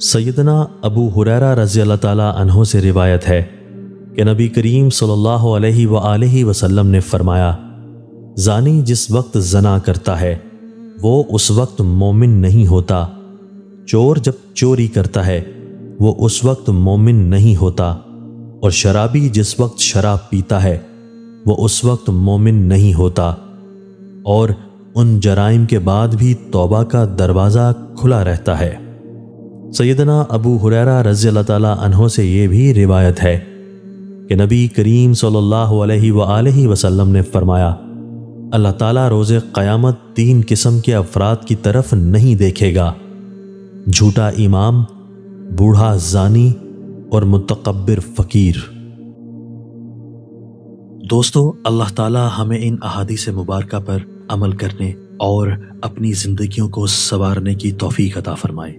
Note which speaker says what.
Speaker 1: سیدنا ابو ہریرہ رضی اللہ تعالیٰ عنہ سے روایت ہے کہ نبی کریم صلی اللہ علیہ وآلہ وسلم نے فرمایا، زانی جس وقت زنا کرتا ہے وہ اس وقت مومن نہیں ہوتا، چور جب چوری کرتا ہے وہ اس وقت مومن نہیں ہوتا، اور شرابی جس وقت شراب پیتا ہے وہ اس وقت مومن نہیں ہوتا، اور ان جرائم کے بعد بھی توبہ کا دروازہ کھلا رہتا ہے۔ سیدنا ابو ہریرہ رضی اللہ تعالیٰ عنہ سے یہ بھی روایت ہے کہ نبی کریم صلی اللہ علیہ وآلہ وسلم نے فرمایا، اللہ تعالیٰ روز قیامت 3 قسم کے افراد کی طرف نہیں دیکھے گا: جھوٹا امام، بوڑھا زانی اور متکبر فقیر۔ دوستو، اللہ تعالیٰ ہمیں ان احادیث مبارکہ پر عمل کرنے اور اپنی زندگیوں کو سنوارنے کی توفیق عطا فرمائے۔